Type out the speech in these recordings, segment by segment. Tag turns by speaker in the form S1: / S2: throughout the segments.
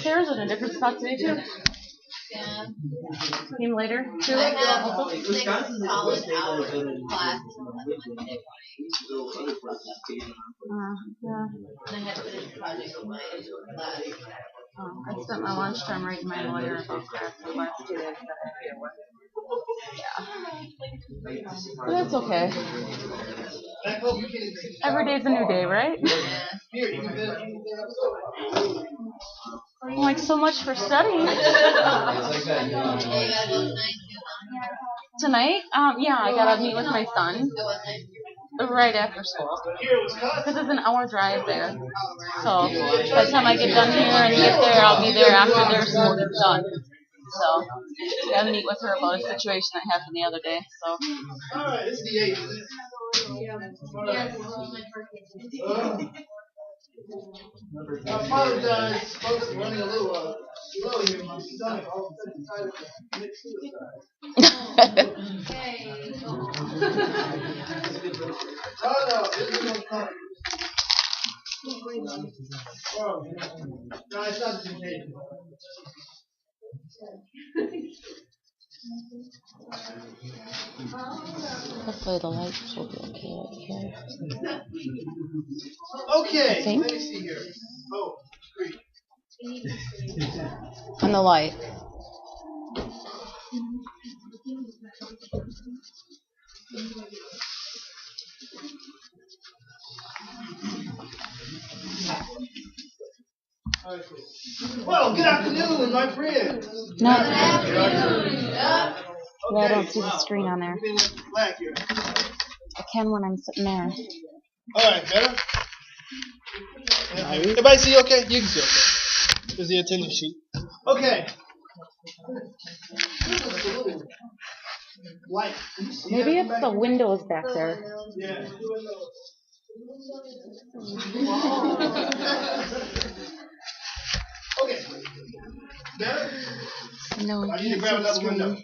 S1: upstairs in a different spot today too.
S2: Yeah.
S1: Came later too.
S2: I have 6 college hours of class.
S1: Yeah.
S2: And I had to finish a project with my class.
S1: I spent my lunchtime reading my lawyer about crap for the last 2 days that I had to deal with. Yeah. But that's okay. Every day's a new day, right? Like so much for studying. Tonight? Yeah, I gotta meet with my son right after school. Because it's an hour drive there. So by the time I get done here and get there, I'll be there after their school gets done. So I gotta meet with her about a situation that happened the other day. So.
S3: Alright, it's the 8th. I apologize, folks, for running a little slow here. My stomach all of a sudden decided to commit suicide. Oh no, this is no fun. Oh, no, it's not the contagion.
S1: Hopefully the lights will be okay right here.
S3: Okay, let me see here. Oh, great.
S1: And the light.
S3: Well, good afternoon, my friends.
S1: No.
S2: Good afternoon.
S1: Yeah, I don't see the screen on there.
S3: Black here.
S1: I can when I'm sitting there.
S3: Alright, better? Everybody see okay? You can see okay. There's the attendance sheet. Okay. Light.
S1: Maybe it's the windows back there.
S3: Yeah. Okay. Better?
S1: No,
S3: I need to grab another window.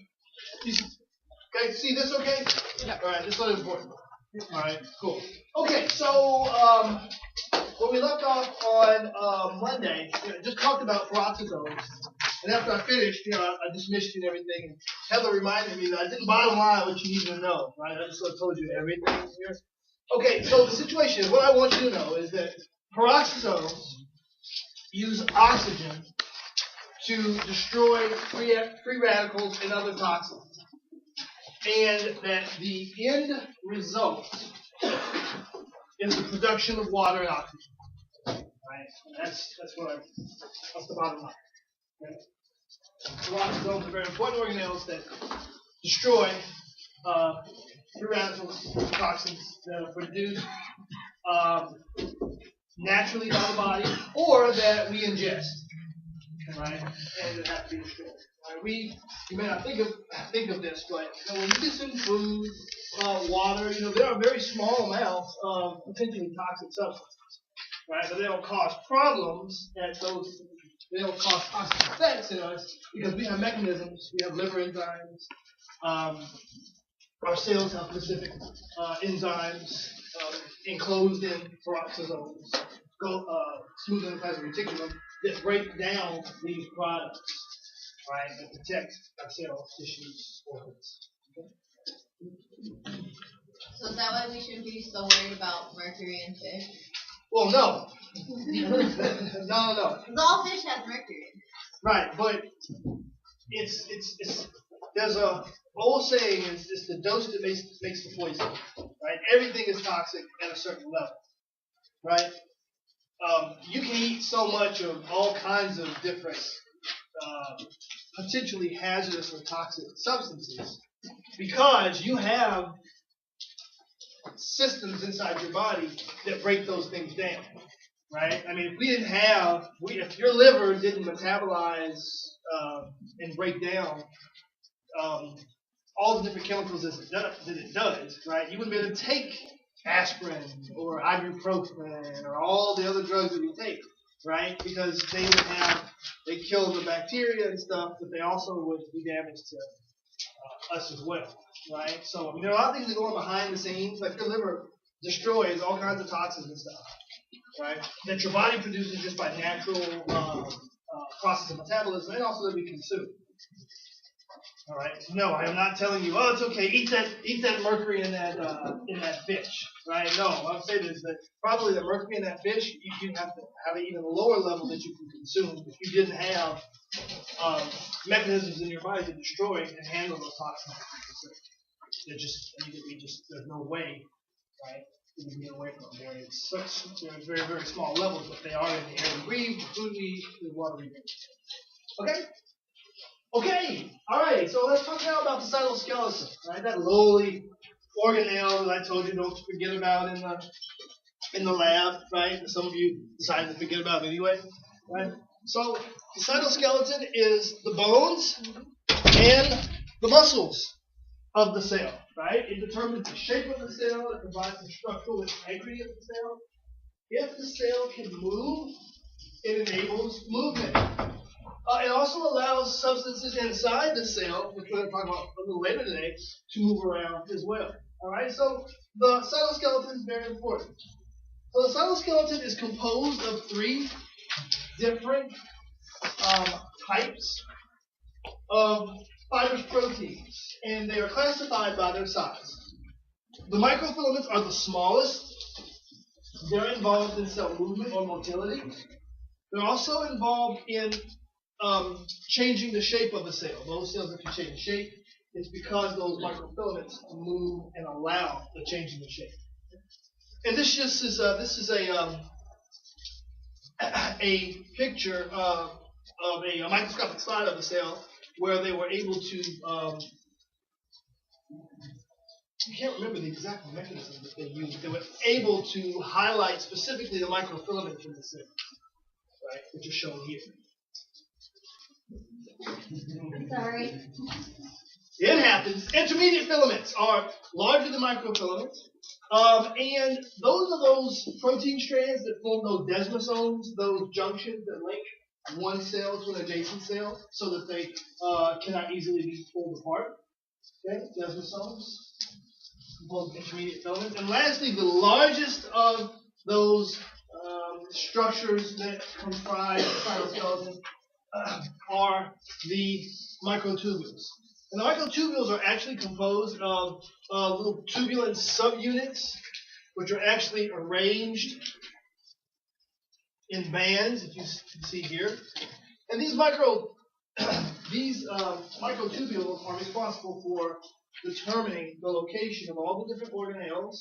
S3: Okay, see this okay?
S1: Yep.
S3: Alright, this one is important. Alright, cool. Okay, so when we left off on Monday, just talked about peroxisomes. And after I finished, I dismissed you and everything. And Heather reminded me that I didn't bottom line what you need to know, right? I just sort of told you everything here. Okay, so the situation is, what I want you to know is that peroxisomes use oxygen to destroy free radicals and other toxins. And that the end result is the production of water and oxygen. Right? That's the bottom line. Okay? Peroxisomes are very important organelles that destroy free radicals, toxins that are produced naturally by the body or that we ingest, right? And that have to be destroyed. Right? You may not think of this, but when you consume food, water, there are very small amounts of potentially toxic substances, right? But they don't cause problems they don't cause toxic effects in us because we have mechanisms. We have liver enzymes. Our cells have specific enzymes enclosed in peroxisomes, smooth endoplasmic reticulum, that break down these products, right, and protect our cells, tissues, organs. Okay?
S2: So is that why we shouldn't be so worried about mercury in fish?
S3: Well, no. No.
S2: Because all fish has mercury.
S3: Right, but it's there's a old saying is it's the dose that makes the poison. Right? Everything is toxic at a certain level. Right? You can eat so much of all kinds of different potentially hazardous or toxic substances because you have systems inside your body that break those things down. Right? I mean, if your liver didn't metabolize and break down all the different chemicals that it does, right? You wouldn't be able to take aspirin or ibuprofen or all the other drugs that we take, right? Because they kill the bacteria and stuff, but they also would do damage to us as well, right? So there are a lot of things that go on behind the scenes, like your liver destroys all kinds of toxins and stuff, right? That your body produces just by natural process of metabolism, and also that we consume. All right. No, I am not telling you. Oh, it's okay. Eat that mercury in that fish. Right? No. What I'm saying is that probably the mercury in that fish, you have to have an even lower level that you can consume if you didn't have mechanisms in your body to destroy and handle those toxins. There's no way, right? You can get away from them. They're very, very small levels, but they are in the air we breathe, the food we eat, the water we drink. Okay? Okay, all right, so let's talk now about the cytoskeleton, right? That lowly organelle that I told you don't forget about in the lab, right? Some of you decided to forget about it anyway, right? So the cytoskeleton is the bones and the muscles of the cell, right? It determines the shape of the cell, it provides the structural integrity of the cell. If the cell can move, it enables movement. It also allows substances inside the cell, which we're going to talk about a little later today, to move around as well. All right, so the cytoskeleton is very important. So the cytoskeleton is composed of 3 different types of fibrous proteins, and they are classified by their size. The microfilaments are the smallest. They're involved in cell movement or motility. They're also involved in changing the shape of a cell. Those cells that can change shape, it's because those microfilaments move and allow the changing of shape. And this is a picture of a microscopic slide of a cell where they were able to I can't remember the exact mechanism that they used. They were able to highlight specifically the microfilaments in the cell, right, which are shown here.
S2: Sorry.
S3: It happens. Intermediate filaments are larger than microfilaments, and those are those protein strands that form those desmosomes, those junctions that link one cell to an adjacent cell, so that they cannot easily be pulled apart. Okay, desmosomes, both intermediate filaments, and lastly, the largest of those structures that comprise the cytoskeleton are the microtubules. And the microtubules are actually composed of little tubulin subunits, which are actually arranged in bands, if you see here. And these microtubules are responsible for determining the location of all the different organelles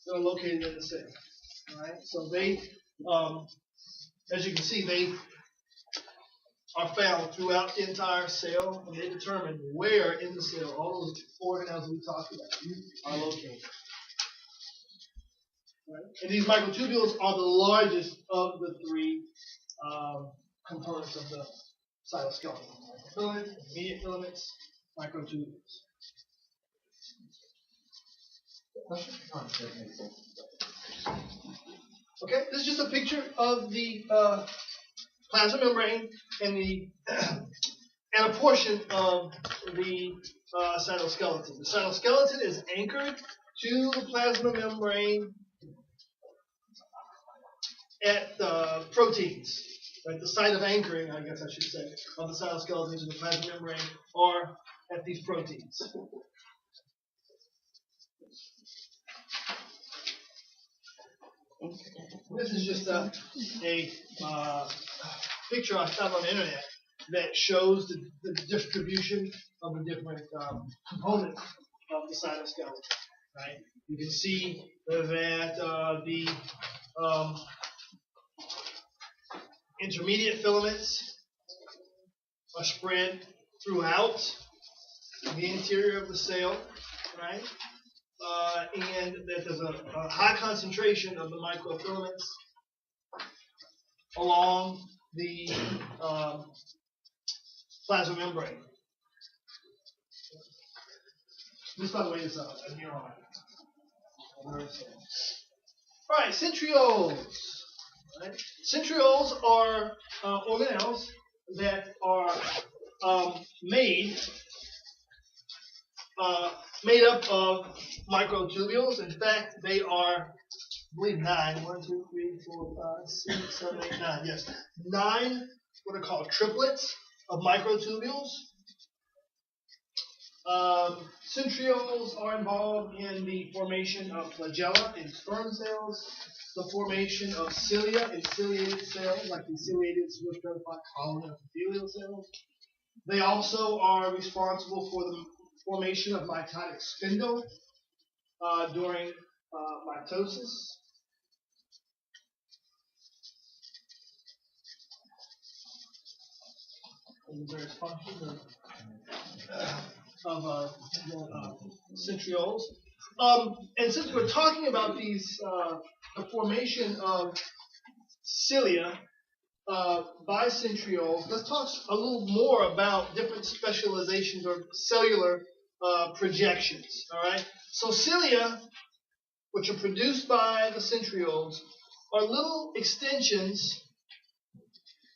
S3: that are located in the cell. All right, so they, as you can see, they are found throughout the entire cell, and they determine where in the cell all those organelles we talked about are located. Right? And these microtubules are the largest of the 3 components of the cytoskeleton: microfilaments, intermediate filaments, microtubules. Okay, this is just a picture of the plasma membrane and a portion of the cytoskeleton. The cytoskeleton is anchored to the plasma membrane at the proteins. Right, the site of anchoring, I guess I should say, of the cytoskeleton to the plasma membrane are at these proteins. This is just a picture I found on the internet that shows the distribution of the different components of the cytoskeleton. Right? You can see that the intermediate filaments are spread throughout the interior of the cell, right? And that there's a high concentration of the microfilaments along the plasma membrane. This, by the way, is a neuron. All right, centrioles. Right? Centrioles are organelles that are made up of microtubules. In fact, they are, I believe, 9. 1, 2, 3, 4, 5, 6, 7, 8, 9. Yes, 9 what are called triplets of microtubules. Centrioles are involved in the formation of flagella in sperm cells, the formation of cilia in ciliated cells, like the ciliated pseudostratified colony of epithelial cells. They also are responsible for the formation of mitotic spindle during mitosis. And the various functions of centrioles. And since we're talking about these, the formation of cilia by centrioles, let's talk a little more about different specializations or cellular projections. All right. So cilia, which are produced by the centrioles, are little extensions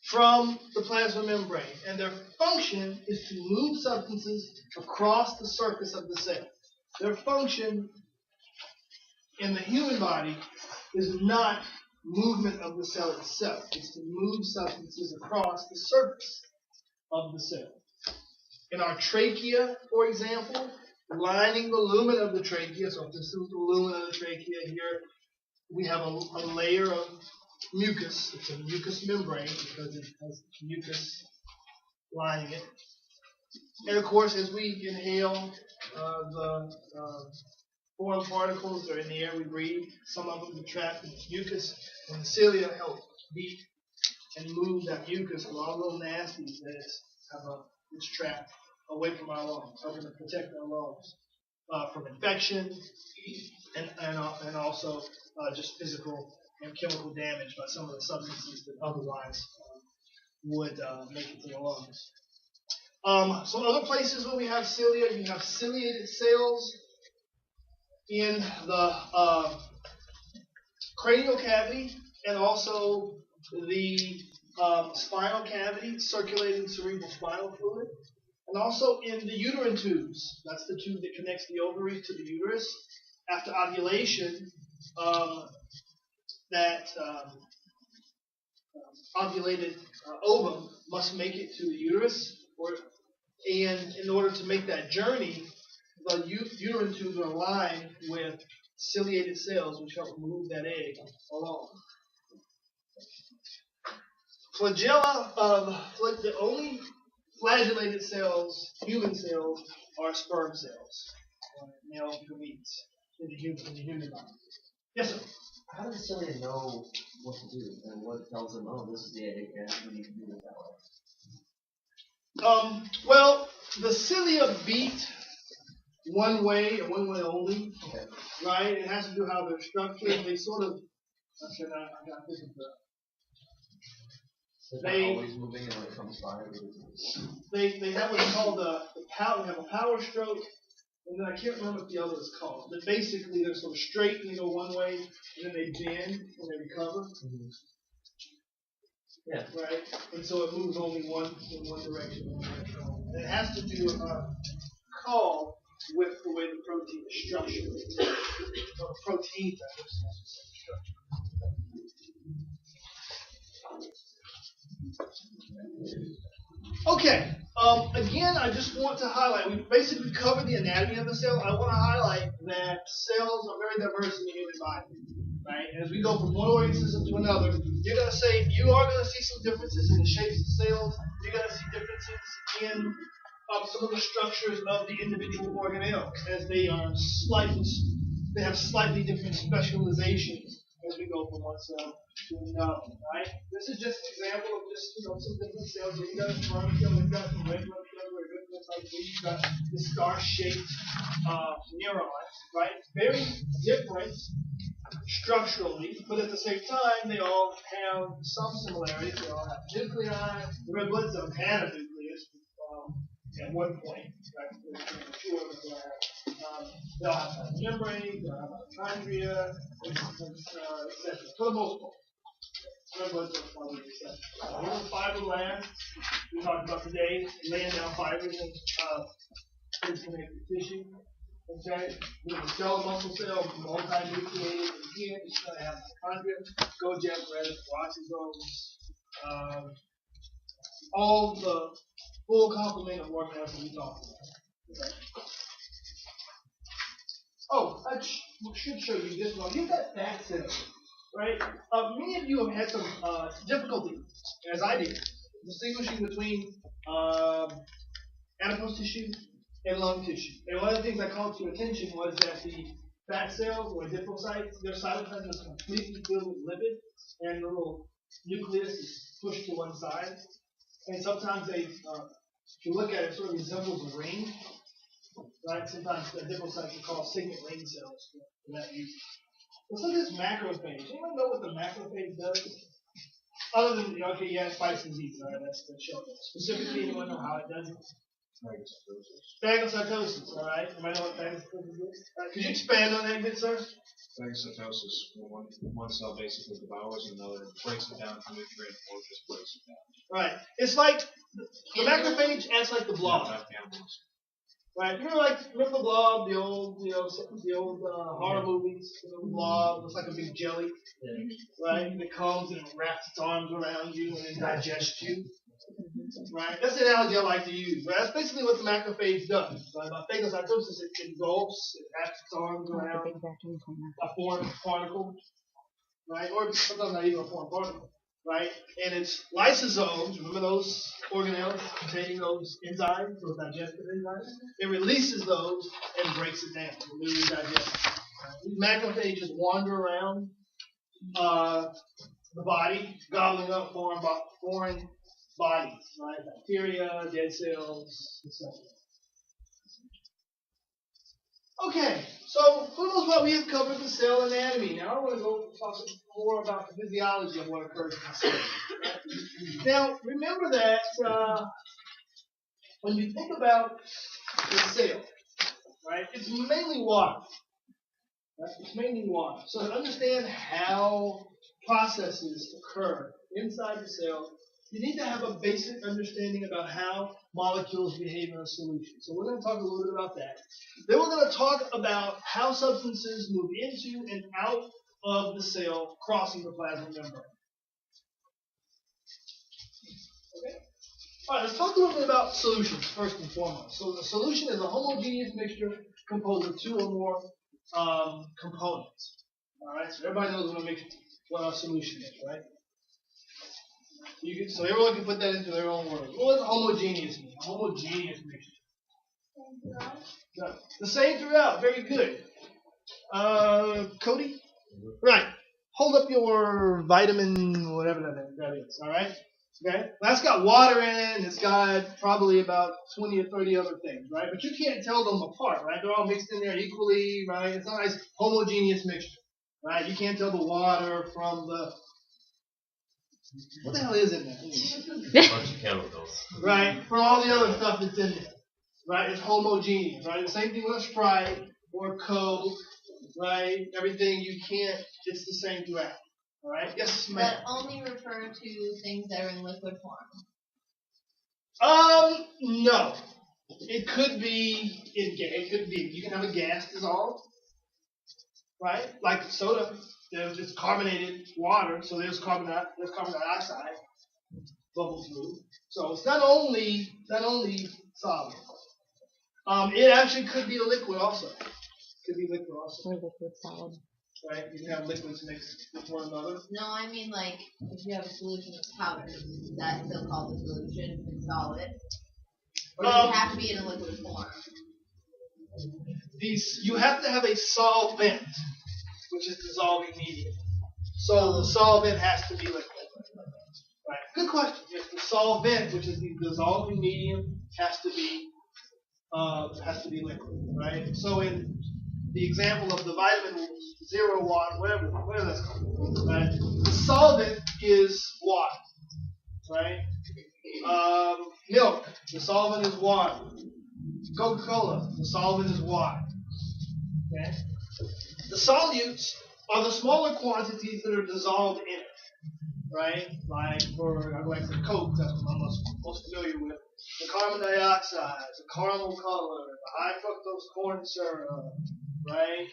S3: from the plasma membrane, and their function is to move substances across the surface of the cell. Their function in the human body is not movement of the cell itself. It's to move substances across the surface of the cell. In our trachea, for example, lining the lumen of the trachea, so if this is the lumen of the trachea here, we have a layer of mucus. It's a mucous membrane because it has mucus lining it. And of course, as we inhale the foreign particles that are in the air we breathe, some of them are trapped in mucus, and the cilia help beat and move that mucus with all those nasties that it's trapped away from our lungs, helping to protect our lungs from infection and also just physical and chemical damage by some of the substances that otherwise would make it to the lungs. So other places where we have cilia, you have ciliated cells in the cranial cavity and also the spinal cavity, circulating cerebral spinal fluid, and also in the uterine tubes. That's the tube that connects the ovary to the uterus. After ovulation, that ovulated ovum must make it to the uterus, and in order to make that journey, the uterine tubes are lined with ciliated cells, which help move that egg along. Flagella, the only flagellated cells, human cells, are sperm cells, male gametes in the human body. Yes, sir.
S4: How does the cilia know what to do, and what tells them, oh, this is the egg, and we need to do it that way?
S3: Well, the cilia beat one way and one way only,
S4: Okay.
S3: right? It has to do how they're structured. They sort of, I got to think of that.
S4: They're not always moving, and when it comes by,
S3: they have what's called the power. They have a power stroke, and then I can't remember what the other is called. But basically, they're sort of straight and they go one way, and then they bend when they recover.
S4: Mm-hmm. Yeah.
S3: Right? And so it moves only in one direction. And it has to do with with the way the protein is structured. Or proteins, I guess, structured. Okay. Again, I just want to highlight, we basically covered the anatomy of the cell. I want to highlight that cells are very diverse in the human body. Right? And as we go from one organ system to another, you are going to see some differences in the shapes of the cells. You're going to see differences in some of the structures of the individual organelles, as they have slightly different specializations as we go from one cell to another. Right? This is just an example of some different cells. You've got a sperm cell, you've got some red blood cells, you've got the star-shaped neurons. Right? Very different structurally, but at the same time, they all have some similarities. They all have nuclei. The red blood cells had a nucleus at one point. Right? They all have membranes, they all have mitochondria, etc. For the most part. Red blood cells are the exception. Here's the fibroblasts we talked about today, laying down fibers and connective tissue. Okay, with the skeletal muscle cell, multinucleated, and here it's going to have mitochondria, Golgi apparatus, peroxisomes, all the full complement of organelles that we talked about. Okay. Oh, I should show you this one. You've got fat cells, right? Many of you have had some difficulty, as I did, distinguishing between adipose tissue and lung tissue. And one of the things I called to your attention was that the fat cells or adipocytes, their cytoplasm is completely filled with lipid, and the little nucleus is pushed to one side. And sometimes they, if you look at it, sort of resembles a ring. Right? Sometimes the adipocytes are called signet ring cells for that reason. Let's look at this macrophage. Anyone know what the macrophage does? Other than, okay, yeah, spice disease, right? That's shown. Specifically, anyone know how it does it? Phagocytosis, all right? Anybody know what phagocytosis is? Could you expand on that a bit, sir?
S5: Phagocytosis, one cell basically devours another, breaks it down to nutrient, or just breaks it down.
S3: Right. It's like the macrophage acts like the blob. Right, remember the Blob, the old horror movies, the Blob looks like a big jelly, right? And it comes and it wraps its arms around you and it digests you, right? That's the analogy I like to use, right? That's basically what the macrophage does. Right? By phagocytosis, it engulfs, it wraps its arms around a foreign particle, right? Or sometimes not even a foreign particle. Right? And its lysosomes, remember those organelles containing those enzymes, those digestive enzymes? It releases those and breaks it down. It literally digests it. These macrophages wander around the body, gobbling up foreign bodies, right? Bacteria, dead cells, etc. Okay, so for the most part, we have covered the cell anatomy. Now I want to go talk more about the physiology of what occurs in the cell. Now, remember that when you think about the cell, right, it's mainly water. Right? It's mainly water. So to understand how processes occur inside the cell, you need to have a basic understanding about how molecules behave in a solution. So we're going to talk a little bit about that. Then we're going to talk about how substances move into and out of the cell, crossing the plasma membrane. Okay? All right, let's talk a little bit about solutions first and foremost. So the solution is a homogeneous mixture composed of two or more components. All right, so everybody knows what a solution is, right? So everyone can put that into their own words. What does homogeneous mean? Homogeneous mixture. No. The same throughout. Very good. Cody? Right. Hold up your vitamin, whatever that is. All right? Okay? That's got water in it, and it's got probably about 20 or 30 other things, right? But you can't tell them apart, right? They're all mixed in there equally, right? It's a nice homogeneous mixture, right? You can't tell the water from the... What the hell is in there?
S4: A bunch of chemicals.
S3: Right? For all the other stuff that's in there. Right? It's homogeneous, right? The same thing with a Sprite or Coke, right? Everything you can't, it's the same throughout. All right? Yes, ma'am.
S2: But only refer to things that are in liquid form.
S3: No. It could be you can have a gas dissolved, right? Like soda. There's just carbonated water, so there's carbon dioxide bubble through. So it's not only solid. It actually could be a liquid also.
S1: Or liquid solid.
S3: Right? You can have liquids mixed with one another.
S2: No, I mean like if you have a solution of powder, that's still called a solution. It's solid. Or does it have to be in a liquid form?
S3: You have to have a solvent, which is dissolving medium. So the solvent has to be liquid. Right. Good question. If the solvent, which is the dissolving medium, has to be liquid, right? So in the example of the vitamin zero water, whatever that's called, right? The solvent is water, right? Milk, the solvent is water. Coca-Cola, the solvent is water. Okay? The solutes are the smaller quantities that are dissolved in it, right? Like the Coke, that's what I'm most familiar with. The carbon dioxide, the caramel color, the high fructose corn syrup, right?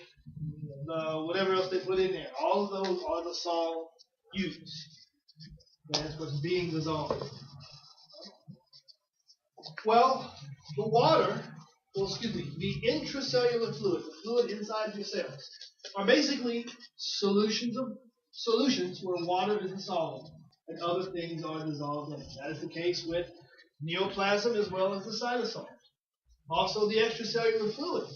S3: The whatever else they put in there. All of those are the solutes. Okay, that's what's being dissolved. Well, the water, the intracellular fluid, the fluid inside your cells, are basically solutions where water is dissolved and other things are dissolved in it. That is the case with neoplasm as well as the cytosol. Also the extracellular fluid,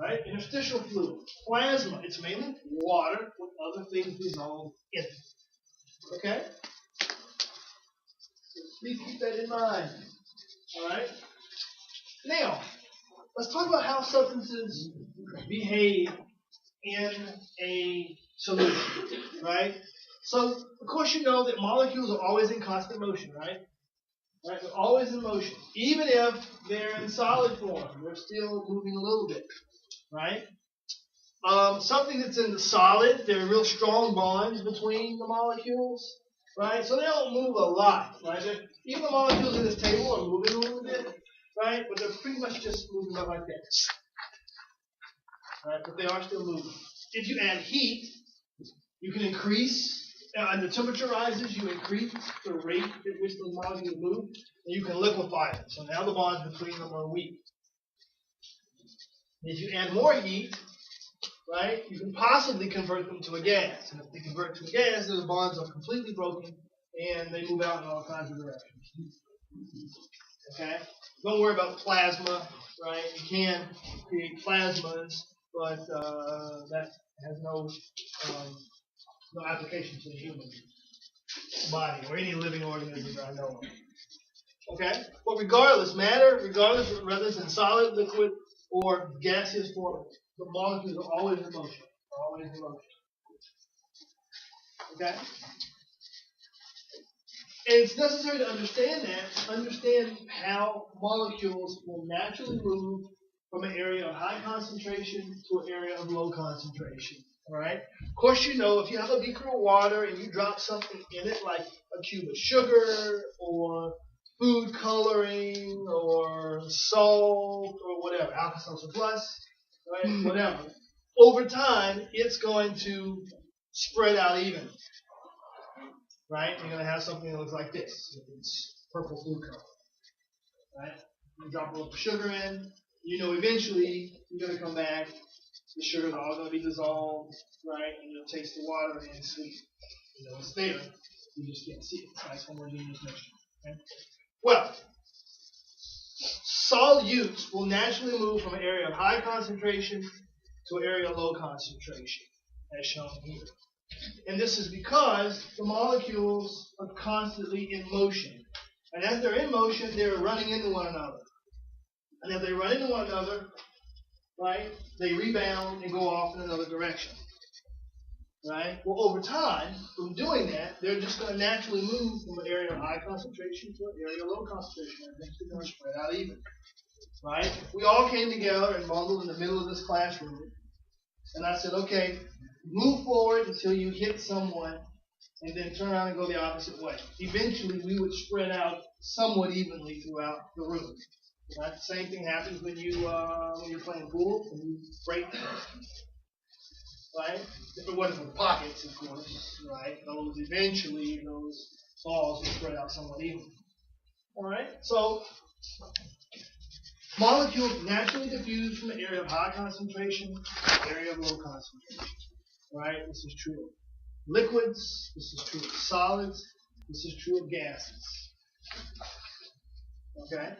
S3: right? Interstitial fluid, plasma. It's mainly water with other things dissolved in it. Okay? Please keep that in mind. All right? Now, let's talk about how substances behave in a solution, right? So, of course, you know that molecules are always in constant motion, right? Right? They're always in motion. Even if they're in solid form, they're still moving a little bit, right? Something that's in the solid, there are real strong bonds between the molecules, right? So they don't move a lot, right? Even the molecules in this table are moving a little bit, right? But they're pretty much just moving about like that, right? But they are still moving. If you add heat, you can increase, and the temperature rises, you increase the rate at which the molecules move, and you can liquefy them. So now the bonds between them are weak. If you add more heat, right, you can possibly convert them to a gas. And if they convert to a gas, those bonds are completely broken, and they move out in all kinds of directions. Okay? Don't worry about plasma, right? You can create plasmas, but that has no application to the human body or any living organism that I know of. Okay? But regardless whether it's in solid, liquid, or gaseous form, the molecules are always in motion. Okay? And it's necessary to understand how molecules will naturally move from an area of high concentration to an area of low concentration. All right? Of course, you know, if you have a beaker of water and you drop something in it, like a cube of sugar or food coloring or salt or whatever, Alka-Seltzer Plus, right? Whatever. Over time, it's going to spread out evenly. Right? You're going to have something that looks like this. It's purple food color. Right? You drop a little sugar in, you know eventually you're going to come back, the sugar's all going to be dissolved, right? And you'll taste the water and it's sweet. You know it's there. You just can't see it. It's nice homogeneous mixture. Okay? Well, solutes will naturally move from an area of high concentration to an area of low concentration, as shown here. And this is because the molecules are constantly in motion. And as they're in motion, they're running into one another. And if they run into one another, right, they rebound and go off in another direction. Right? Well, over time, from doing that, they're just going to naturally move from an area of high concentration to an area of low concentration. And eventually they're going to spread out even. Right? We all came together and bundled in the middle of this classroom. And I said, okay, move forward until you hit someone, and then turn around and go the opposite way. Eventually, we would spread out somewhat evenly throughout the room. Right? The same thing happens when you're playing pool and you break, right? If it wasn't for pockets, of course, right? Those balls will spread out somewhat evenly. All right. So molecules naturally diffuse from the area of high concentration to the area of low concentration. Right? This is true of liquids. This is true of solids. This is true of gases. Okay?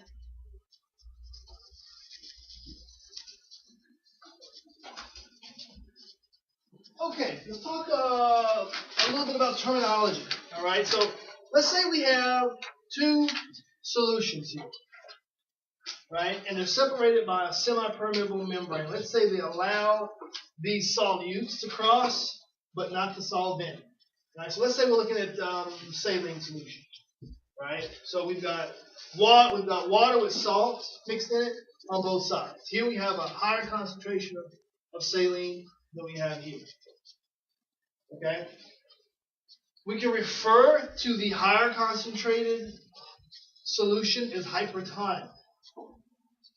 S3: Okay, let's talk a little bit about terminology. All right? So let's say we have two solutions here. Right? And they're separated by a semi-permeable membrane. Let's say they allow these solutes to cross, but not the solvent. Right? So let's say we're looking at saline solution. Right? So we've got water with salt mixed in it on both sides. Here we have a higher concentration of saline than we have here. Okay? We can refer to the higher concentrated solution as hypertonic.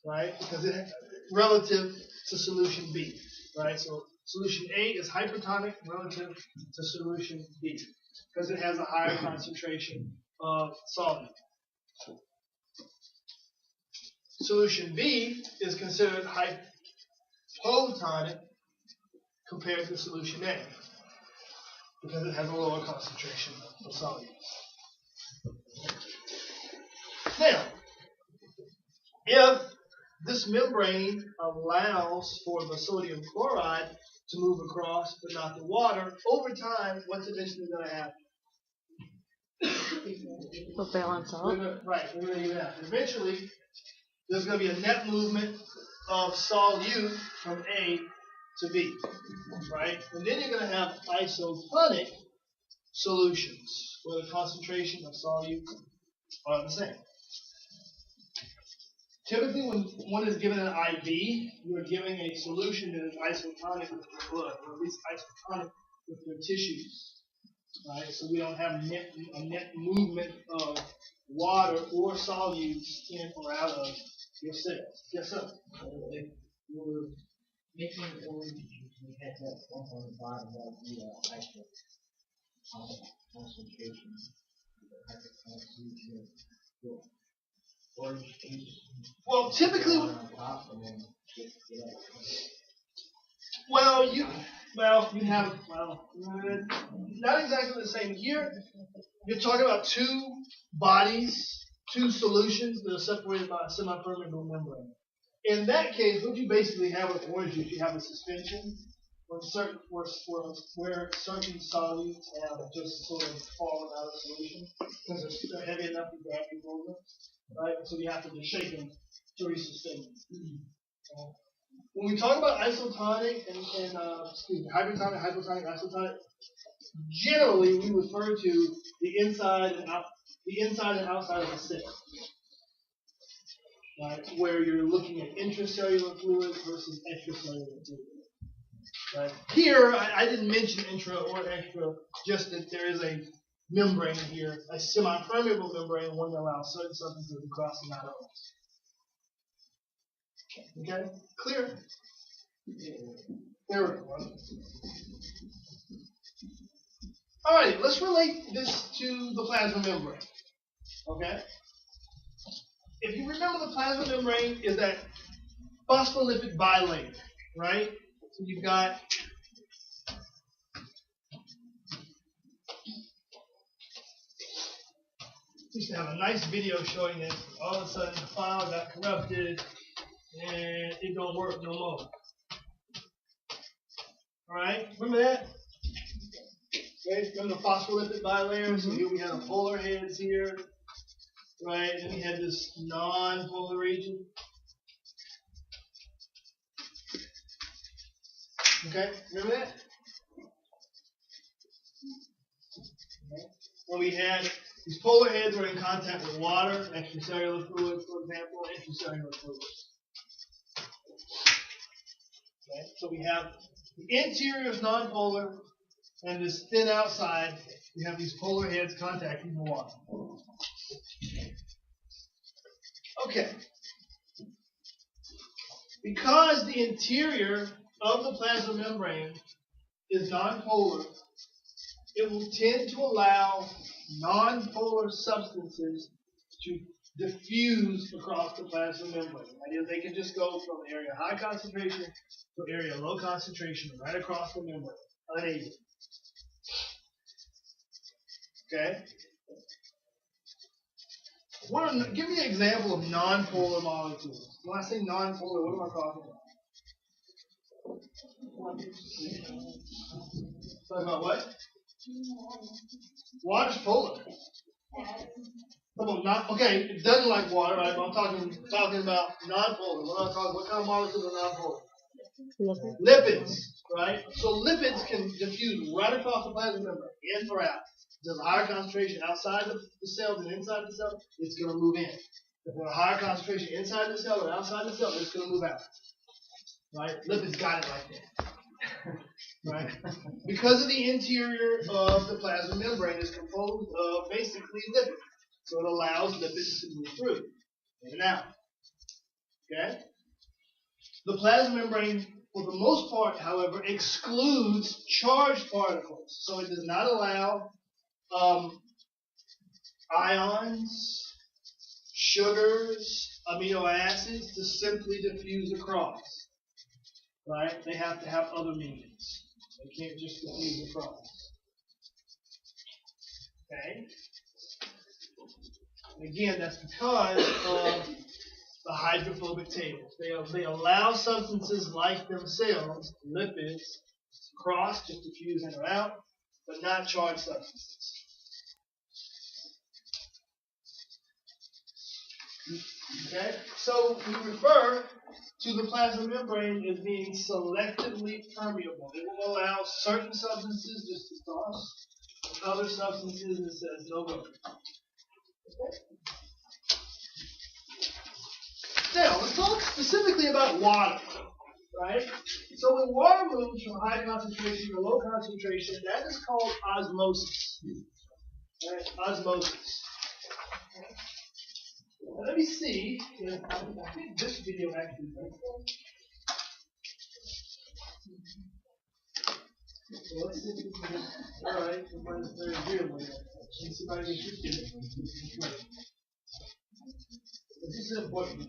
S3: Right? Because it's relative to solution B. Right? So solution A is hypertonic relative to solution B because it has a higher concentration of solvent. Solution B is considered hypotonic compared to solution A because it has a lower concentration of solutes. Now, if this membrane allows for the sodium chloride to move across but not the water, over time, what's eventually going to happen?
S1: Will balance out.
S3: Right, we're going to do that. Eventually, there's going to be a net movement of solute from A to B, right? And then you're going to have isotonic solutions where the concentration of solutes are the same. Typically, when one is given an IV, you are giving a solution that is isotonic with your blood, or at least isotonic with your tissues. Right? So we don't have a net movement of water or solutes in or out of your cells. Yes, sir?
S4: We're making orange juice. We had that one on the bottom of the concentration. Orange juice.
S3: Well, typically,
S4: on top and then
S3: you have not exactly the same here. You're talking about two bodies, two solutions that are separated by a semi-permeable membrane. In that case, what you basically have with orange juice, you have a suspension where certain solutes have just sort of fallen out of solution because they're heavy enough to grab you over, right? So you have to just shake them to resuspend them. When we talk about isotonic and hypertonic, hypotonic, isotonic, generally we refer to the inside and outside of the cell, right? Where you're looking at intracellular fluids versus extracellular fluids. Right? Here, I didn't mention intra or extra, just that there is a membrane here, a semi-permeable membrane, one that allows certain substances to cross and not others. Okay? Clear? There we go. Alright, let's relate this to the plasma membrane. Okay? If you remember, the plasma membrane is that phospholipid bilayer, right? So you've got used to have a nice video showing this. All of a sudden, the file got corrupted, and it don't work no more. All right, remember that? Okay, remember the phospholipid bilayer? So here we have the polar heads here, right? And we had this non-polar region. Okay, remember that? Okay. When we had these polar heads were in contact with water, extracellular fluids, for example, intracellular fluids. Okay, so we have the interior is non-polar, and this thin outside, we have these polar heads contacting the water. Okay. Because the interior of the plasma membrane is non-polar, it will tend to allow non-polar substances to diffuse across the plasma membrane. That is, they can just go from area high concentration to area low concentration right across the membrane, unaided. Okay? Give me an example of non-polar molecules. When I say non-polar, what am I talking about? Talking about what? Water's polar. Okay, it doesn't like water, right? But I'm talking about non-polar. What kind of molecules are non-polar? Lipids, right? So lipids can diffuse right across the plasma membrane, in or out. If there's a higher concentration outside the cell than inside the cell, it's going to move in. If there's a higher concentration inside the cell than outside the cell, it's going to move out. Right? Lipids got it like that. Right? Because of the interior of the plasma membrane is composed of basically lipids. So it allows lipids to move through, in and out. Okay? The plasma membrane, for the most part, however, excludes charged particles. So it does not allow ions, sugars, amino acids to simply diffuse across. Right? They have to have other meanings. They can't just diffuse across. Okay? And again, that's because of the hydrophobic tables. They allow substances like themselves, lipids, to cross, just diffuse in or out, but not charged substances. Okay? So we refer to the plasma membrane as being selectively permeable. It will allow certain substances just to cross, and other substances it says no go. Okay? Now, let's talk specifically about water, right? So when water moves from high concentration to low concentration, that is called osmosis. Right? Osmosis. Now, let me see if I think this video actually does that. So let's see if we can get, all right, everybody's very real with it. Can somebody get it? This is important.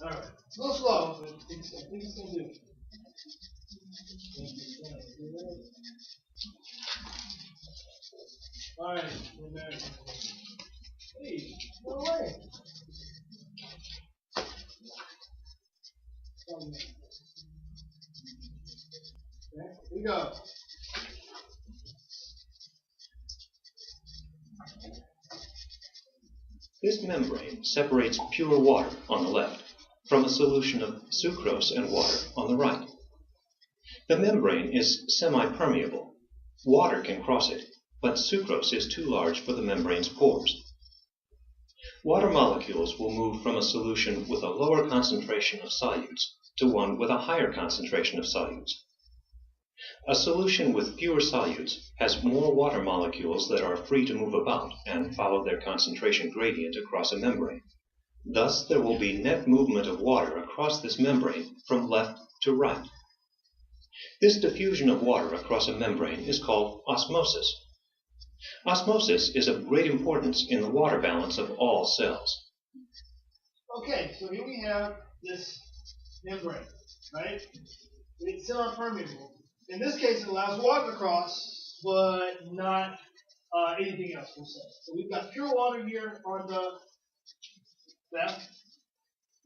S3: All right, it's a little slow, but I think it's going to do it. All right, we're back. Hey, go away. Okay, here we go.
S6: This membrane separates pure water on the left from a solution of sucrose and water on the right. The membrane is semi-permeable. Water can cross it, but sucrose is too large for the membrane's pores. Water molecules will move from a solution with a lower concentration of solutes to one with a higher concentration of solutes. A solution with fewer solutes has more water molecules that are free to move about and follow their concentration gradient across a membrane. Thus, there will be net movement of water across this membrane from left to right. This diffusion of water across a membrane is called osmosis. Osmosis is of great importance in the water balance of all cells.
S3: Okay, so here we have this membrane, right? It's semi-permeable. In this case, it allows water to cross, but not anything else, we'll say. So we've got pure water here on the left,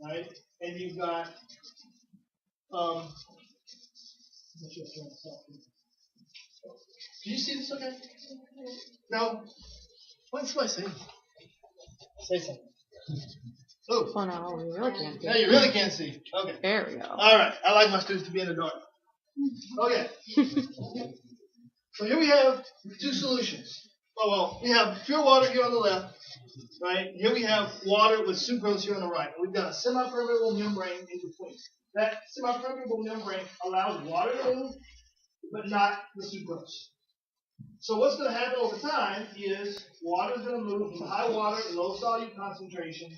S3: right? And you've got, can you see this okay? No? What's my saying? Say something. Oh.
S1: Oh no, we really can't see.
S3: Now you really can't see. Okay.
S1: There we go.
S3: All right. I like my students to be in the dark. Okay. So here we have two solutions. Oh, well, we have pure water here on the left, right? Here we have water with sucrose here on the right. We've got a semi-permeable membrane in between. That semi-permeable membrane allows water to move, but not the sucrose. So what's going to happen over time is water is going to move from high water, low solute concentration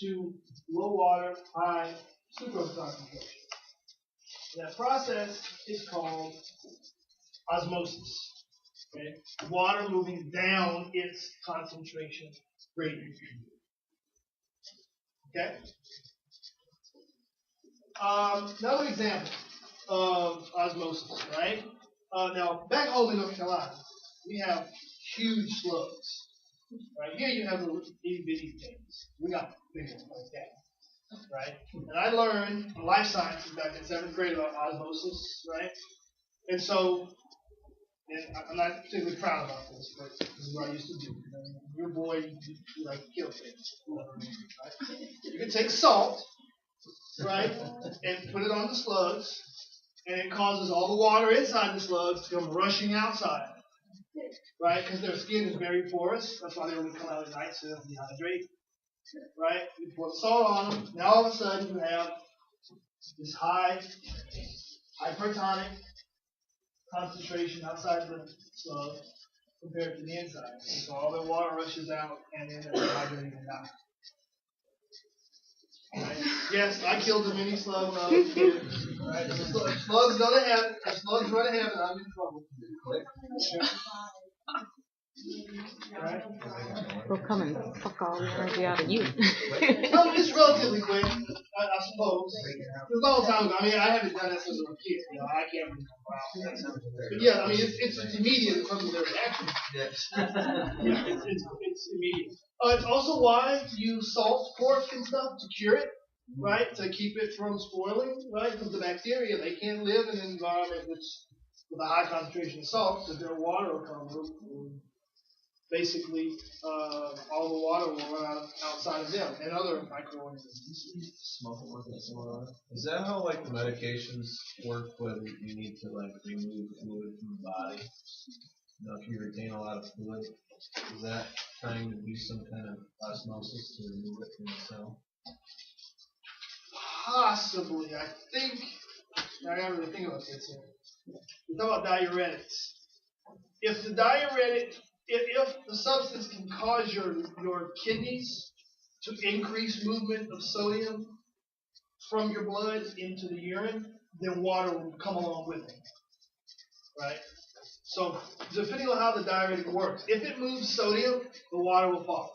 S3: to low water, high sucrose concentration. That process is called osmosis. Okay? Water moving down its concentration gradient. Okay? Another example of osmosis, right? Now, back home in North Carolina, we have huge slugs. Right here, you have little itty bitty things. We got big ones like that. Right? And I learned life sciences back in 7th grade about osmosis, right? And so, and I'm not particularly proud about this, but this is what I used to do. You're a boy, you like to kill things. Right? You can take salt, right, and put it on the slugs, and it causes all the water inside the slugs to come rushing outside. Right? Because their skin is very porous. That's why they only come out at night so they don't dehydrate. Right? You pour salt on them. Now all of a sudden you have this high hypertonic concentration outside the slug compared to the inside. And so all the water rushes out and then they're dehydrating and die. Right? Yes, I killed a mini slug when I was a kid. Right? If slugs go to heaven, if slugs run to heaven, I'm in trouble.
S1: They'll come and fuck all the energy out of you.
S3: It's relatively quick, I suppose. It's a long time ago. I mean, I haven't done that since I was a kid. You know, I can't remember. But yeah, I mean, it's immediate in terms of their reaction.
S4: Yes.
S3: Yeah, it's immediate. It's also wise to use salt pork and stuff to cure it, right? To keep it from spoiling, right? Because the bacteria, they can't live in an environment with a high concentration of salt, because their water will come basically all the water will run outside of them and other microorganisms.
S7: Is that how like the medications work when you need to like remove fluid from the body? You know, if you retain a lot of fluid, is that trying to do some kind of osmosis to remove it from the cell?
S3: Possibly, I think. I gotta really think about this here. We talk about diuretics. If the diuretic, if the substance can cause your kidneys to increase movement of sodium from your blood into the urine, then water will come along with it. Right? So, depending on how the diuretic works, if it moves sodium, the water will follow.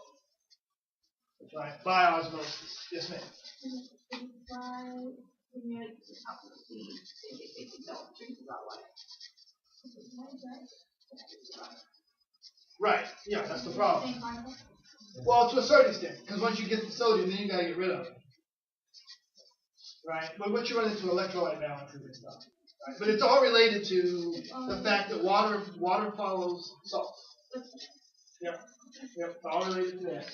S3: Right? By osmosis. Yes, ma'am. Right. Yeah, that's the problem. Well, to a certain extent, because once you get the sodium, then you gotta get rid of it. Right? But once you run into electrolyte balances and stuff. Right? But it's all related to the fact that water follows salt. Yep. It's all related to that.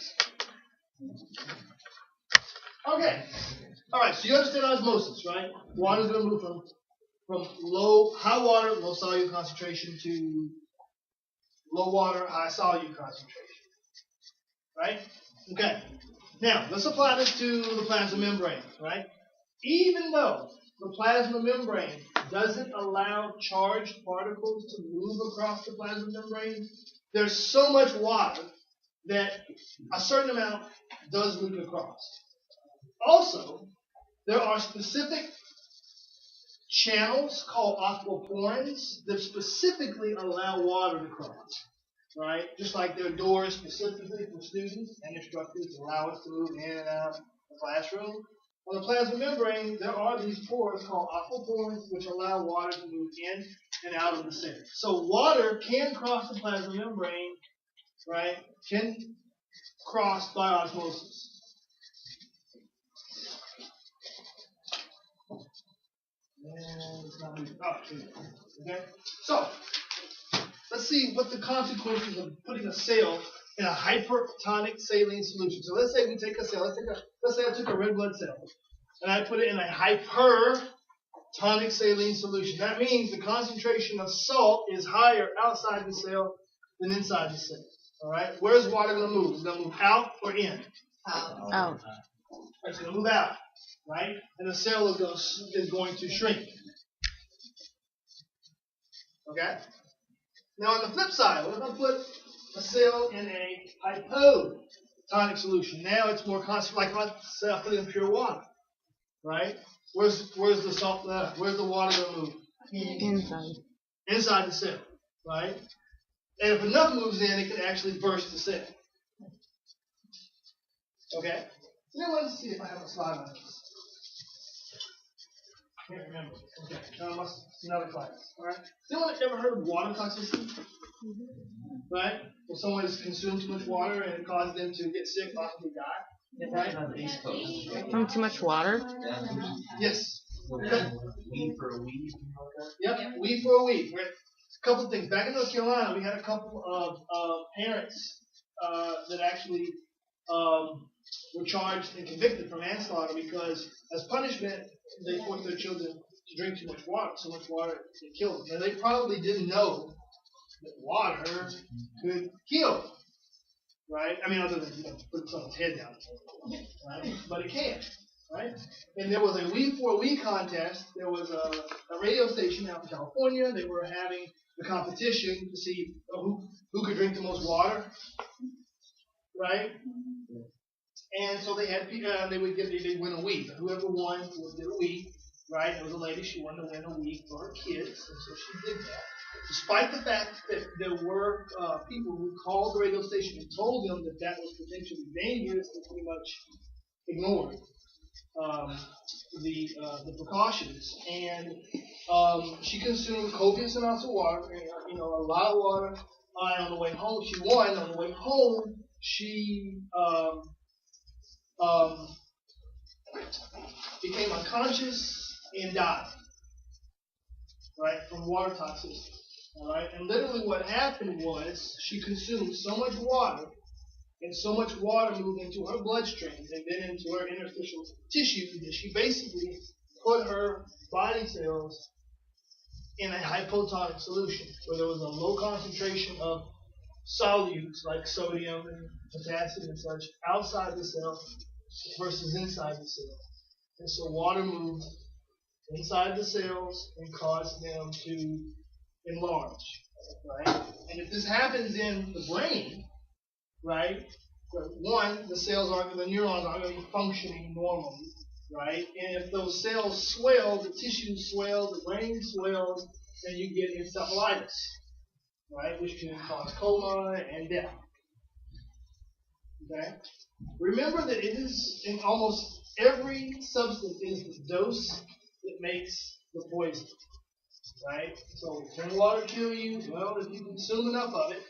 S3: Okay. All right. So you understand osmosis, right? Water's gonna move from high water, low solute concentration to low water, high solute concentration. Right? Okay. Now, let's apply this to the plasma membrane, right? Even though the plasma membrane doesn't allow charged particles to move across the plasma membrane, there's so much water that a certain amount does leak across. Also, there are specific channels called aquaporins that specifically allow water to cross. Right? Just like there are doors specifically for students and instructors to allow us to move in and out of the classroom. On the plasma membrane, there are these pores called aquaporins which allow water to move in and out of the cell. So water can cross the plasma membrane, right? Can cross by osmosis. Okay? So, let's see what the consequences of putting a cell in a hypertonic saline solution. So let's say we take a cell. Let's say I took a red blood cell and I put it in a hypertonic saline solution. That means the concentration of salt is higher outside the cell than inside the cell. All right. Where's water going to move? Is it going to move out or in?
S1: Out.
S3: It's going to move out, right? And the cell is going to shrink. Okay. Now on the flip side, what if I put a cell in a hypotonic solution? Now it's more constant. Like if I say I put it in pure water, right? Where's the salt? Where's the water going to move?
S1: Inside.
S3: Inside the cell, right? And if enough moves in, it can actually burst the cell. Okay. Now let's see if I have a slide on this. Can't remember. Okay. Another class. All right. Anyone ever heard of water toxicity? Right? When someone has consumed too much water and it causes them to get sick, possibly die. Right?
S4: On the East Coast.
S1: From too much water?
S3: Yes.
S4: Okay. Weed for a weed.
S3: Yep. Weed for a weed. Right? A couple of things. Back in North Carolina, we had a couple of parents that actually were charged and convicted for manslaughter because, as punishment, they forced their children to drink too much water. So much water it killed them. And they probably didn't know that water could kill, right? I mean, other than put someone's head down, right? But it can, right? And there was a weed for a weed contest. There was a radio station out in California. They were having the competition to see who could drink the most water, right? And so they had they'd win a week. Whoever won would get a week, right? It was a lady. She wanted to win a week for her kids, and so she did that. despite the fact that there were people who called the radio station and told them that that was potentially dangerous, they pretty much ignored the precautions. And she consumed copious amounts of water, a lot of water. On the way home, she won. On the way home, she became unconscious and died, right, from water toxicity. All right, and literally what happened was she consumed so much water, and so much water moved into her bloodstream and then into her interstitial tissue that she basically put her body cells in a hypotonic solution where there was a low concentration of solutes like sodium and potassium and such outside the cell versus inside the cell. And so water moved inside the cells and caused them to enlarge, right? And if this happens in the brain, right, one, the neurons aren't going to be functioning normally, right? And if those cells swell, the tissue swells, the brain swells, then you get encephalitis, right, which can cause coma and death. Okay? Remember that it is in almost every substance is the dose that makes the poison, right? So can water kill you? Well, if you consume enough of it,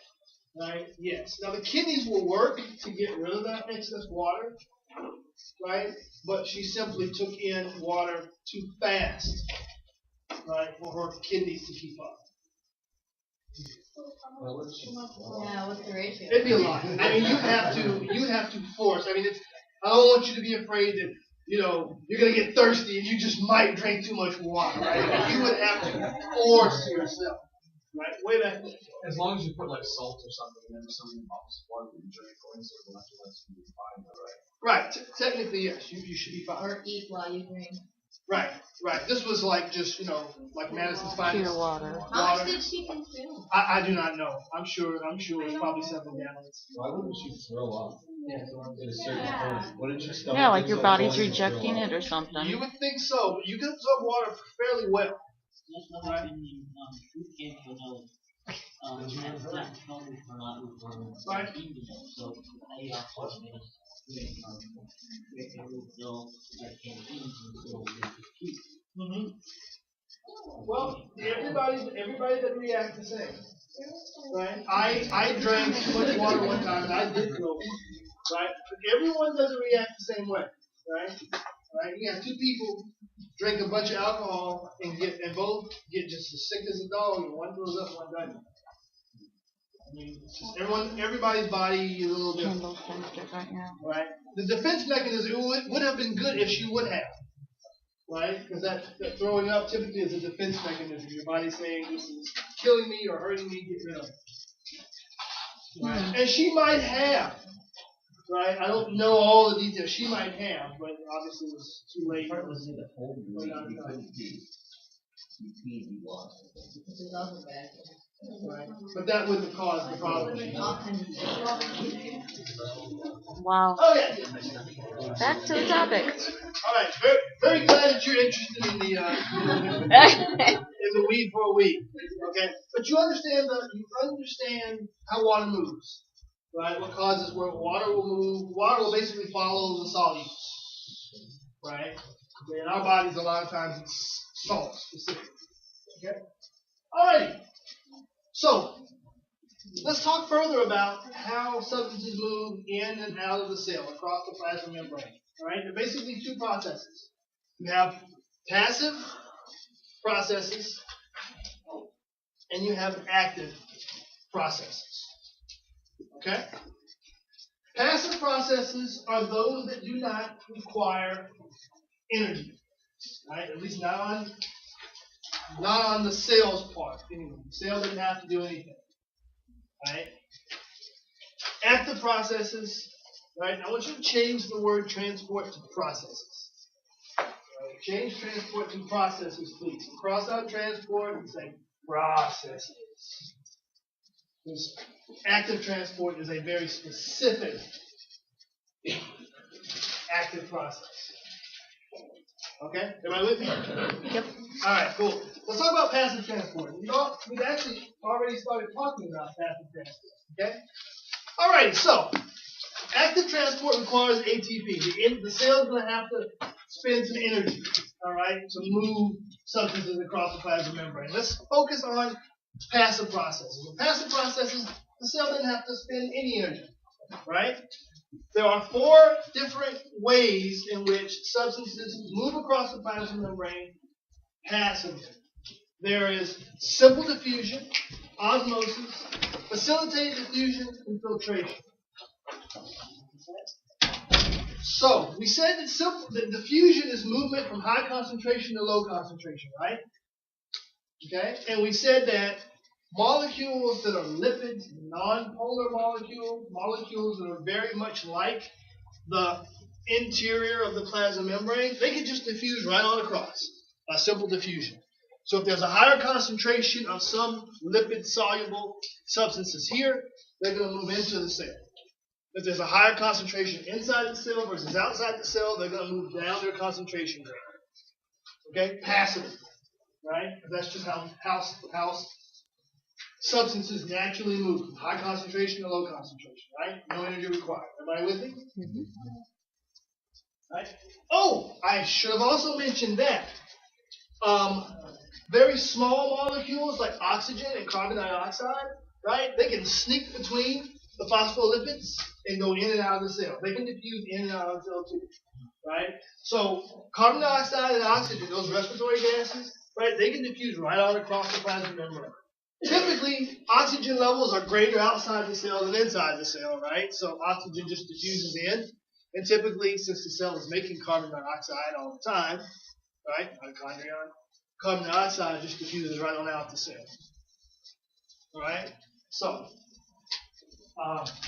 S3: right? Yes. Now the kidneys will work to get rid of that excess water, right? But she simply took in water too fast, right, for her kidneys to keep up.
S2: Yeah, what's the ratio?
S3: It'd be a lot. I mean, you have to force. I mean, I don't want you to be afraid that, you're going to get thirsty and you just might drink too much water, right? You would have to force yourself, right? Way back then.
S5: As long as you put like salt or something and then some bottles of water that you drink, going so the electrolytes can be fine, right?
S3: Right. Technically, yes. You should be fine.
S2: Or eat while you drink.
S3: Right. This was like just, like Madison's finest.
S1: Pure water.
S2: How much did she consume?
S3: I do not know. I'm sure it's probably several gallons.
S7: Why wouldn't you throw up? At a certain point. Wouldn't you stomach
S1: Yeah, like your
S7: so
S1: body's
S7: full you
S1: rejecting
S7: throw
S1: it
S7: up?
S1: or something.
S3: You would think so, but you can absorb water fairly well.
S8: That's what happened in boot camp when I was had flat tongue for a lot of
S3: Right.
S8: So I taught me so I can eat so
S3: Mm-hmm. Well, everybody doesn't react the same, right? I drank too much water one time and I did throw up, right? But everyone doesn't react the same way, right? Right? You have two people drink a bunch of alcohol and both get just as sick as a dog, and one throws up, one doesn't. I mean, it's just everybody's body is a little different,
S1: Candle sensitive right now.
S3: right? The defense mechanism would have been good if she would have. Right? Because that throwing up typically is a defense mechanism. Your body's saying, this is killing me or hurting me, get rid of it. Right? And she might have. Right? I don't know all the details. She might have, but obviously it was too late.
S4: Part was in the whole movie, you couldn't pee. You peed, you lost.
S2: Which is also bad.
S3: Right? But that wouldn't have caused the problem.
S2: All kinds of stuff.
S1: Wow.
S3: Oh yeah.
S1: Back to the topic.
S3: All right. Very, very glad that you're interested in the in the weed for a weed. Okay. But you understand how water moves. Right? What causes where water will move? Water will basically follow the solutes. Right? Okay, in our bodies, a lot of times it's salt specifically. Okay? Alrighty. So, let's talk further about how substances move in and out of the cell across the plasma membrane. Alright? There are basically two processes. You have passive processes and you have active processes. Okay? Passive processes are those that do not require energy. Right? At least not on the cells part. Anyway, the cell doesn't have to do anything. Right? Active processes, right? I want you to change the word transport to processes. Right? Change transport to processes, please. Cross out transport and say processes. Because active transport is a very specific active process. Okay? Am I with me?
S1: Yep.
S3: All right, cool. Let's talk about passive transport. We've actually already started talking about passive transport. Okay? Alright, so active transport requires ATP. The cell is going to have to spend some energy, alright, to move substances across the plasma membrane. Let's focus on passive processes. In passive processes, the cell doesn't have to spend any energy, right? There are 4 different ways in which substances move across the plasma membrane passively. There is simple diffusion, osmosis, facilitated diffusion, and filtration. So, we said that diffusion is movement from high concentration to low concentration, right? Okay? And we said that molecules that are lipids, non-polar molecules that are very much like the interior of the plasma membrane, they can just diffuse right on across by simple diffusion. So if there's a higher concentration of some lipid-soluble substances here, they're going to move into the cell. If there's a higher concentration inside the cell versus outside the cell, they're going to move down their concentration grade. Okay? Passively. Right? That's just how substances naturally move from high concentration to low concentration. Right? No energy required. Everybody with me? Mm-hmm. Right? Oh, I should have also mentioned that. Very small molecules like oxygen and carbon dioxide, right? They can sneak between the phospholipids and go in and out of the cell. They can diffuse in and out of the cell too, right? So carbon dioxide and oxygen, those respiratory gases, right? They can diffuse right on across the plasma membrane. Typically, oxygen levels are greater outside the cell than inside the cell, right? So oxygen just diffuses in, and typically, since the cell is making carbon dioxide all the time, right? Mitochondrion. Carbon dioxide just diffuses right on out the cell. Alright? So,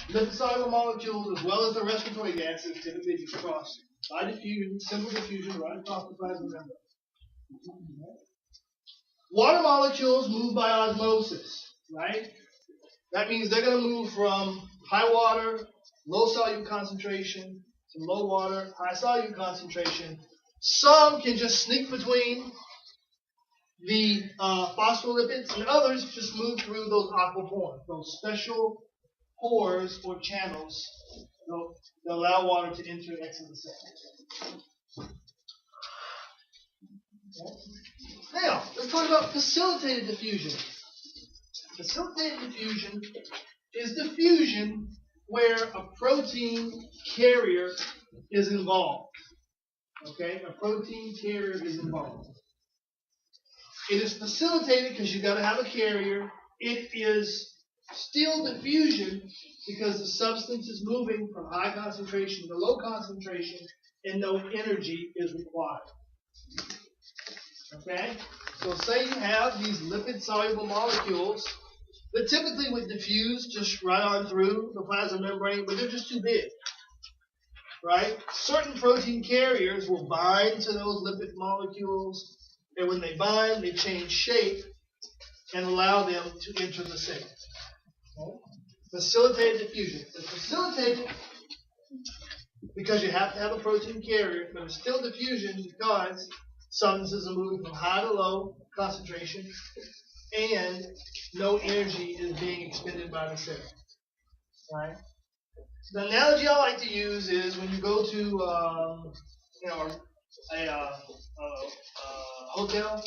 S3: lipid-soluble molecules as well as the respiratory gases typically just cross by diffusion, simple diffusion right across the plasma membrane. Water molecules move by osmosis, right? That means they're going to move from high water, low solute concentration to low water, high solute concentration. Some can just sneak between the phospholipids, and others just move through those aquapores, those special pores or channels that allow water to enter and exit the cell. Okay. Now, let's talk about facilitated diffusion. Facilitated diffusion is diffusion where a protein carrier is involved. Okay, a protein carrier is involved. It is facilitated because you've got to have a carrier. It is still diffusion because the substance is moving from high concentration to low concentration and no energy is required. Okay? So say you have these lipid-soluble molecules that typically would diffuse just right on through the plasma membrane, but they're just too big. Right? Certain protein carriers will bind to those lipid molecules, and when they bind, they change shape and allow them to enter the cell. Okay? Facilitated diffusion. It's facilitated because you have to have a protein carrier, but it's still diffusion because substances are moving from high to low concentration and no energy is being expended by the cell. Right? The analogy I like to use is when you go to a hotel,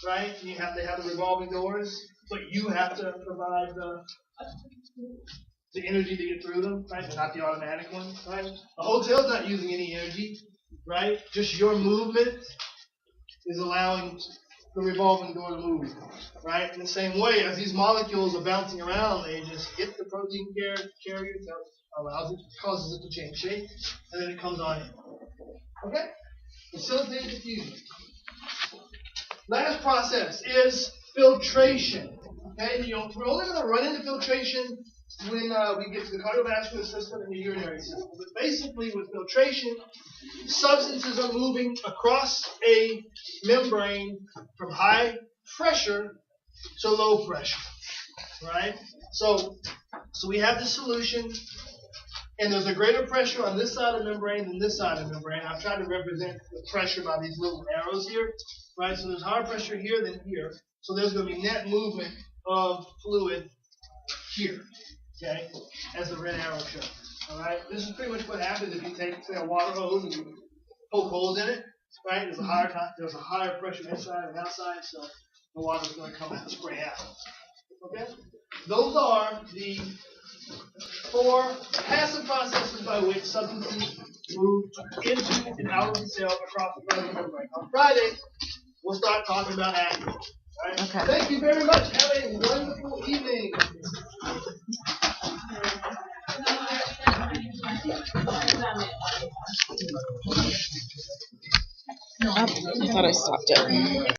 S3: right? And they have the revolving doors, but you have to provide the energy to get through them, right? Not the automatic one, right? A hotel's not using any energy, right? Just your movement is allowing the revolving door to move, right? In the same way, as these molecules are bouncing around, they just hit the protein carrier that allows it, causes it to change shape, and then it comes on in. Okay? Facilitated diffusion. Last process is filtration. Okay? We're only going to run into filtration when we get to the cardiovascular system and the urinary system. But basically, with filtration, substances are moving across a membrane from high pressure to low pressure. Right? So we have the solution and there's a greater pressure on this side of the membrane than this side of the membrane. I'm trying to represent the pressure by these little arrows here, right? So there's higher pressure here than here. So there's going to be net movement of fluid here, okay, as the red arrow shows. All right, this is pretty much what happens if you take, say, a water hose and you poke holes in it, right? There's a higher pressure inside and outside, so the water's going to come out and spray out. Okay, those are the 4 passive processes by which substances move into and out of the cell across the plasma membrane. On Friday, we'll start talking about active. Right?
S1: Okay.
S3: Thank you very much. Have a wonderful evening.
S1: I thought I stopped it.